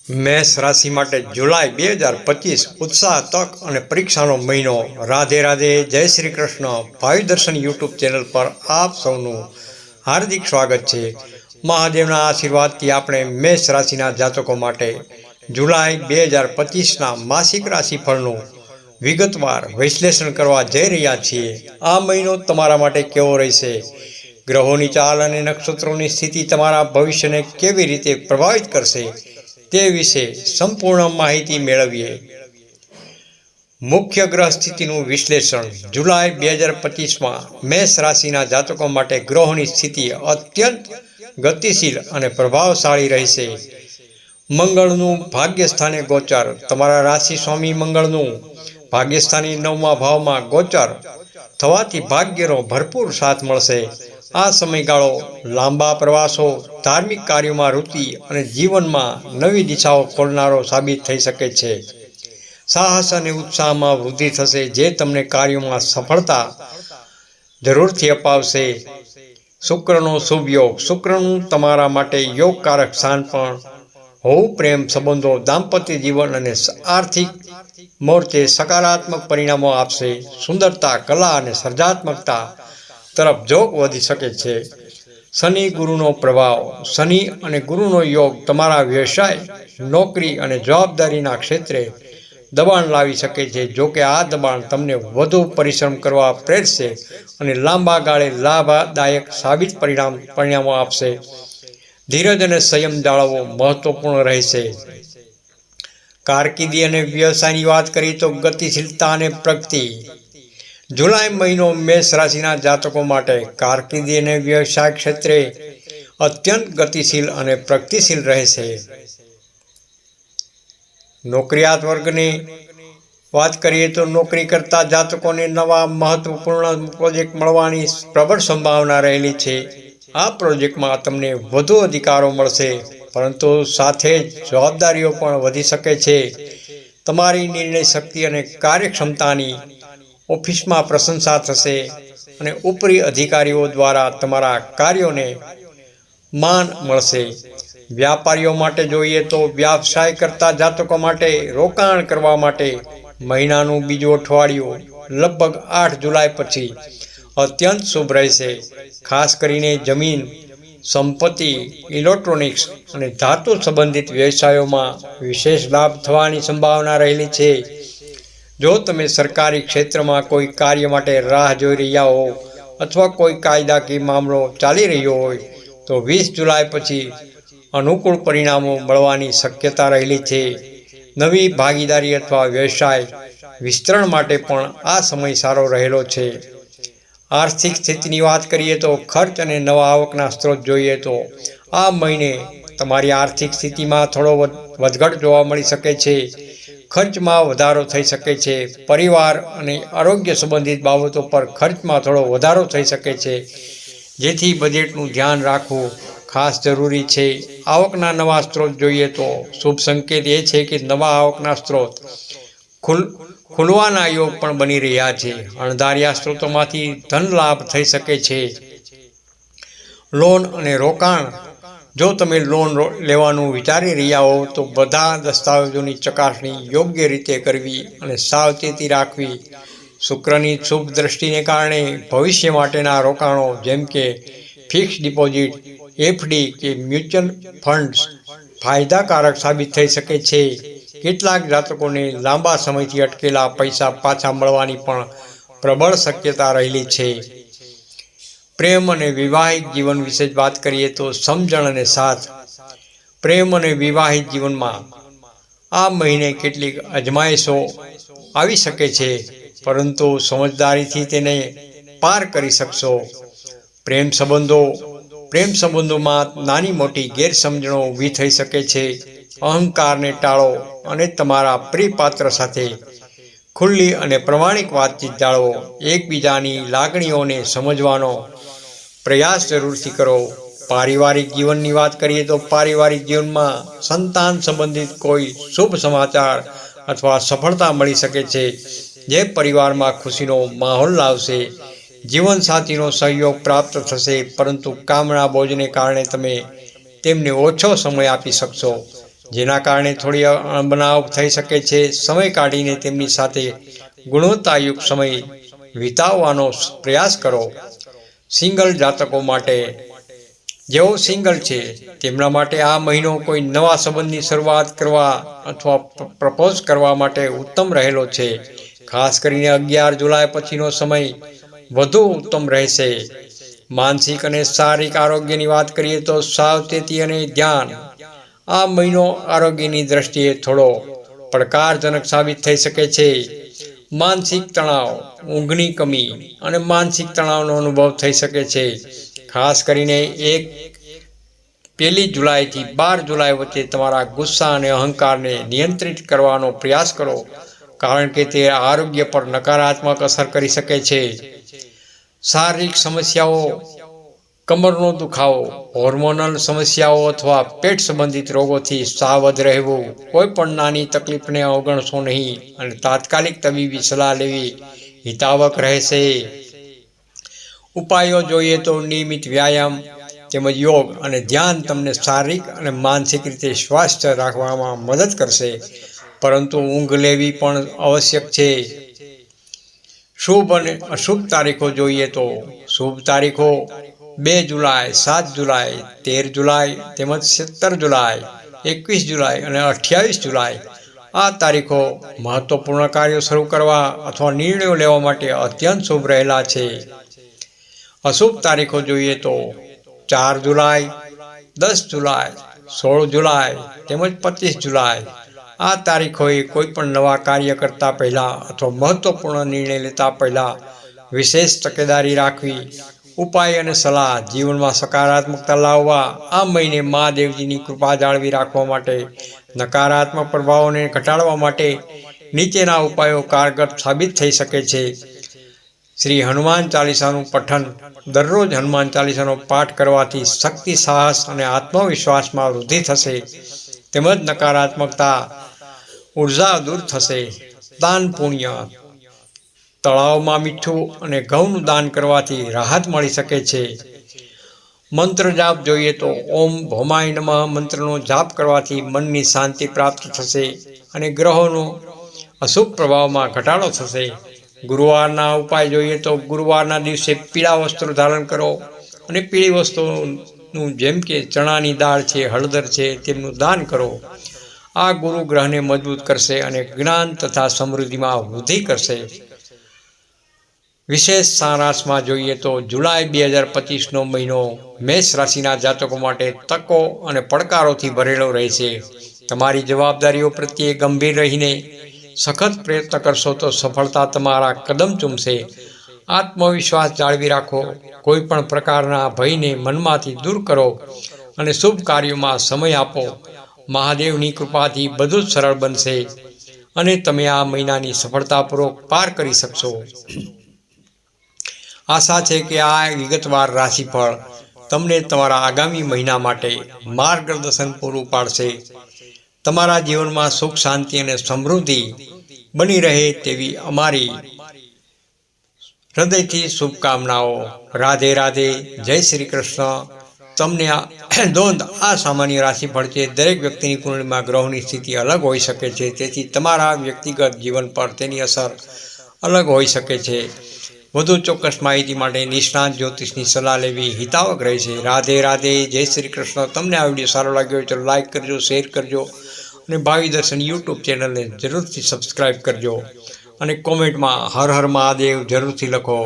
મેષ રાશિ માટે જુલાઈ 2025 ઉત્સાહ, તક અને પરીક્ષાનો મહિનો. રાધે રાધે, જય શ્રી કૃષ્ણ. ભાવિ દર્શન યુટ્યુબ ચેનલ પર આપ સૌનું હાર્દિક સ્વાગત છે. મહાદેવના આશીર્વાદથી આપણે મેષ રાશિના જાતકો માટે જુલાઈ 2025ના માસિક રાશિફળનું વિગતવાર વિશ્લેષણ કરવા જઈ રહ્યા છીએ. આ મહિનો તમારા માટે કેવો રહેશે? ગ્રહોની ચાલ અને નક્ષત્રોની સ્થિતિ તમારા ભવિષ્યને કેવી રીતે પ્રભાવિત કરશે તે વિશે સંપૂર્ણ માહિતી મેળવીએ. મુખ્ય ગ્રહ સ્થિતિનું વિશ્લેષણ. જુલાઈ 2025માં મેષ રાશિના જાતકો માટે ગ્રહોની સ્થિતિ અત્યંત ગતિશીલ અને પ્રભાવશાળી રહેશે. મંગળનું ભાગ્યસ્થાને ગોચર. તમારા રાશિ સ્વામી મંગળનું ભાગ્યસ્થાની 9મા ભાવમાં ગોચર થવાથી ભાગ્યનો ભરપૂર સાથ મળશે. આ સમયગાળો લાંબા પ્રવાસો, ધાર્મિક કાર્યોમાં રુચિ અને જીવનમાં નવી દિશાઓ ખોલનારો સાબિત થઈ શકે છે. સાહસ અને ઉત્સાહમાં વૃદ્ધિ થશે, જે તમને કાર્યોમાં સફળતા જરૂરથી અપાવશે. શુક્રનો શુભ યોગ. શુક્રનું તમારા માટે યોગકારક સ્થાન પણ હોવું પ્રેમ સંબંધો, દાંપત્ય જીવન અને આર્થિક મોરચે સકારાત્મક પરિણામો આપશે. સુંદરતા, કલા અને સર્જનાત્મકતા તરફ ઝોક વધી શકે છે. શનિ ગુરુનો પ્રભાવ. શનિ અને ગુરુનો યોગ તમારા વ્યવસાય, નોકરી અને જવાબદારીના ક્ષેત્રે દબાણ લાવી શકે છે. જોકે આ દબાણ તમને વધુ પરિશ્રમ કરવા પ્રેરશે અને લાંબા ગાળે લાભદાયક સાબિત પરિણામો આપશે. ધીરજ અને સંયમ જાળવવો મહત્વપૂર્ણ રહેશે. કારકિર્દી અને વ્યવસાયની વાત કરીએ તો ગતિશીલતા અને પ્રગતિ. જુલાઈ મહિનો મેષ રાશિના જાતકો માટે કારકિર્દી અને વ્યવસાય ક્ષેત્રે અત્યંત ગતિશીલ અને પ્રગતિશીલ રહેશે. નોકરિયાત વર્ગની વાત કરીએ તો નોકરી કરતા જાતકોને નવા મહત્વપૂર્ણ પ્રોજેક્ટ મળવાની પ્રબળ સંભાવના રહેલી છે. આ પ્રોજેક્ટમાં તમને વધુ અધિકારો મળશે, પરંતુ સાથે જ જવાબદારીઓ પણ વધી શકે છે. તમારી નિર્ણય શક્તિ અને કાર્યક્ષમતાની ઓફિસમાં પ્રશંસા થશે અને ઉપરી અધિકારીઓ દ્વારા તમારા કાર્યોને માન મળશે. વ્યાપારીઓ માટે જોઈએ તો વ્યવસાય કરતા જાતકો માટે રોકાણ કરવા માટે મહિનાનું બીજું અઠવાડિયું લગભગ 8 જુલાઈ પછી અત્યંત શુભ રહેશે. ખાસ કરીને જમીન, સંપત્તિ, ઇલેક્ટ્રોનિક્સ અને ધાતુ સંબંધિત વ્યવસાયોમાં વિશેષ લાભ થવાની સંભાવના રહેલી છે. જો તમે સરકારી ક્ષેત્રમાં કોઈ કાર્ય માટે રાહ જોઈ રહ્યા હો અથવા કોઈ કાયદાકીય મામલો ચાલી રહ્યો હોય તો 20 જુલાઈ પછી અનુકૂળ પરિણામો મળવાની શક્યતા રહેલી છે. નવી ભાગીદારી અથવા વ્યવસાય વિસ્તરણ માટે પણ આ સમય સારો રહેલો છે. આર્થિક સ્થિતિની વાત કરીએ તો ખર્ચ અને નવા આવકના સ્ત્રોત જોઈએ તો આ મહિને તમારી આર્થિક સ્થિતિમાં થોડો વધઘટ જોવા મળી શકે છે. ખર્ચમાં વધારો થઈ શકે છે. પરિવાર અને આરોગ્ય સંબંધિત બાબતો પર ખર્ચમાં થોડો વધારો થઈ શકે છે, જેથી બજેટનું ધ્યાન રાખવું ખાસ જરૂરી છે. આવકના નવા સ્ત્રોત જોઈએ તો શુભ સંકેત એ છે કે નવા આવકના સ્ત્રોત ખુલવાના યોગ પણ બની રહ્યા છે. અણધાર્યા સ્ત્રોતોમાંથી ધન લાભ થઈ શકે છે. લોન અને રોકાણ. જો તમે લોન લેવાનું વિચારી રહ્યા હો તો બધા દસ્તાવેજોની ચકાસણી યોગ્ય રીતે કરવી અને સાવચેતી રાખવી. શુક્રની શુભ દ્રષ્ટિને કારણે ભવિષ્ય માટેના રોકાણો જેમ કે ફિક્સ ડિપોઝિટ, એફડી કે મ્યુચ્યુઅલ ફંડ્સ ફાયદાકારક સાબિત થઈ શકે છે. કેટલાક જાતકોને લાંબા સમયથી અટકેલા પૈસા પાછા મળવાની પણ પ્રબળ શક્યતા રહેલી છે. પ્રેમ અને વિવાહિક જીવન વિશે વાત કરીએ તો સમજણ અને સાથ. પ્રેમ અને વિવાહિત જીવનમાં આ મહિને કેટલીક અજમાયશો આવી શકે છે, પરંતુ સમજદારીથી તેને પાર કરી શકશો. પ્રેમ સંબંધોમાં નાની મોટી ગેરસમજણો ઊભી થઈ શકે છે. અહંકારને ટાળો અને તમારા પ્રિયપાત્ર સાથે ખુલ્લી અને પ્રમાણિક વાતચીત જાળવો. એકબીજાની લાગણીઓને સમજવાનો પ્રયાસ જરૂરથી કરો. પારિવારિક જીવનની વાત કરીએ તો પારિવારિક જીવનમાં સંતાન સંબંધિત કોઈ શુભ સમાચાર અથવા સફળતા મળી શકે છે, જે પરિવારમાં ખુશીનો માહોલ લાવશે. જીવનસાથીનો સહયોગ પ્રાપ્ત થશે, પરંતુ કામના બોજને કારણે તમે તેમને ઓછો સમય આપી શકશો. જેના કારણે થોડી અણબનાવ થઈ શકે છે. સમય કાઢીને તેમની સાથે ગુણવત્તાયુક્ત સમય વિતાવવાનો પ્રયાસ કરો. સિંગલ જાતકો માટે, જેઓ સિંગલ છે તેમના માટે આ મહિનો કોઈ નવા સંબંધની શરૂઆત કરવા અથવા પ્રપોઝ કરવા માટે ઉત્તમ રહેલો છે. ખાસ કરીને 11 જુલાઈ પછીનો સમય વધુ ઉત્તમ રહેશે. માનસિક અને શારીરિક આરોગ્યની વાત કરીએ તો સાવચેતી અને ધ્યાન. આ મહિનો આરોગ્યની દ્રષ્ટિએ થોડો પડકારજનક સાબિત થઈ શકે છે. માનસિક તણાવ, ઊંઘની કમી અને માનસિક તણાવનો અનુભવ થઈ શકે છે. ખાસ કરીને 1 જુલાઈથી 12 જુલાઈ વચ્ચે તમારા ગુસ્સા અને અહંકારને નિયંત્રિત કરવાનો પ્રયાસ કરો, કારણ કે તે આરોગ્ય પર નકારાત્મક અસર કરી શકે છે. શારીરિક સમસ્યાઓ, કમરનો દુખાવો, હોર્મોનલ સમસ્યાઓ અથવા પેટ સંબંધિત રોગોથી સાવધ રહેવું. કોઈ પણ નાની તકલીફને અવગણશો નહીં અને તાત્કાલિક તબીબી સલાહ લેવી હિતાવહ રહેશે. ઉપાયો જોઈએ તો નિયમિત વ્યાયામ તેમજ યોગ અને ધ્યાન તમને શારીરિક અને માનસિક રીતે સ્વસ્થ રાખવામાં મદદ કરશે, પરંતુ ઊંઘ લેવી પણ આવશ્યક છે. શુભ અને અશુભ તારીખો જોઈએ તો શુભ તારીખો 2 જુલાઈ, 7 જુલાઈ, 13 જુલાઈ તેમજ 17 જુલાઈ, 21 જુલાઈ અને 28 જુલાઈ. આ તારીખો મહત્વપૂર્ણ કાર્યો શરૂ કરવા અથવા નિર્ણયો લેવા માટે અત્યંત શુભ રહેલા છે. અશુભ તારીખો જોઈએ તો 4 જુલાઈ, 10 જુલાઈ, 16 જુલાઈ તેમજ 25 જુલાઈ. આ તારીખોએ કોઈ પણ નવા કાર્ય કરતા પહેલાં અથવા મહત્વપૂર્ણ નિર્ણય લેતા પહેલાં વિશેષ તકેદારી રાખવી. ઉપાય અને સલાહ. જીવનમાં સકારાત્મકતા લાવવા આ મહિને મહાદેવજીની કૃપા જાળવી રાખવા માટે નકારાત્મક પ્રભાવોને ઘટાડવા માટે નીચેના ઉપાયો કારગર સાબિત થઈ શકે છે. શ્રી હનુમાન ચાલીસાનું પઠન. દરરોજ હનુમાન ચાલીસાનો પાઠ કરવાથી શક્તિ, સાહસ અને આત્મવિશ્વાસમાં વૃદ્ધિ થશે તેમજ નકારાત્મકતા ઉર્જા દૂર થશે. દાન પુણ્ય. તળાવમાં મીઠું અને ઘઉંનું દાન કરવાથી રાહત મળી શકે છે. મંત્ર જાપ જોઈએ તો ઓમ ભૌમાય નમઃ મંત્રનો જાપ કરવાથી મનની શાંતિ પ્રાપ્ત થશે અને ગ્રહોનો અશુભ પ્રભાવમાં ઘટાડો થશે. ગુરુવારના ઉપાય જોઈએ તો ગુરુવારના દિવસે પીળા વસ્ત્રો ધારણ કરો અને પીળી વસ્તુનું જેમ કે ચણાની દાળ છે, હળદર છે તેમનું દાન કરો. આ ગુરુ ગ્રહને મજબૂત કરશે અને જ્ઞાન તથા સમૃદ્ધિમાં વૃદ્ધિ કરશે. વિશેષ સારાંશમાં જોઈએ તો જુલાઈ 2025નો મહિનો મેષ રાશિના જાતકો માટે તકો અને પડકારોથી ભરેલો રહેશે. તમારી જવાબદારીઓ પ્રત્યે ગંભીર રહીને સખત પ્રયત્ન કરશો તો સફળતા તમારા કદમ ચૂમશે. આત્મવિશ્વાસ જાળવી રાખો. કોઈ પણ પ્રકારના ભયને મનમાંથી દૂર કરો અને શુભ કાર્યોમાં સમય આપો. મહાદેવની કૃપાથી બધું જ સરળ બનશે અને તમે આ મહિનાની સફળતાપૂર્વક પાર કરી શકશો. આશા છે કે આ વિગતવાર રાશિફળ તમને તમારા આગામી મહિના માટે માર્ગદર્શન પૂરું પાડશે. તમારા જીવનમાં સુખ, શાંતિ અને સમૃદ્ધિ બની રહે તેવી અમારી હૃદયથી શુભકામનાઓ. રાધે રાધે. જય શ્રી કૃષ્ણ. તમને આ સામાન્ય રાશિફળ છે. દરેક વ્યક્તિની કુંડળીમાં ગ્રહોની સ્થિતિ અલગ હોઈ શકે છે, તેથી તમારા વ્યક્તિગત જીવન પર તેની અસર અલગ હોઈ શકે છે. વધુ ચોક્કસ માહિતી માટે નિષ્ણાત જ્યોતિષની સલાહ લેવી હિતાવહ રહેશે. રાધે રાધે. જય શ્રી કૃષ્ણ. તમને આ વિડીયો સારો લાગ્યો હોય તો લાઇક કરજો, શેર કરજો અને ભાવિ દર્શન યુટ્યુબ ચેનલને જરૂરથી સબસ્ક્રાઈબ કરજો અને કોમેન્ટમાં હર હર મહાદેવ જરૂરથી લખો.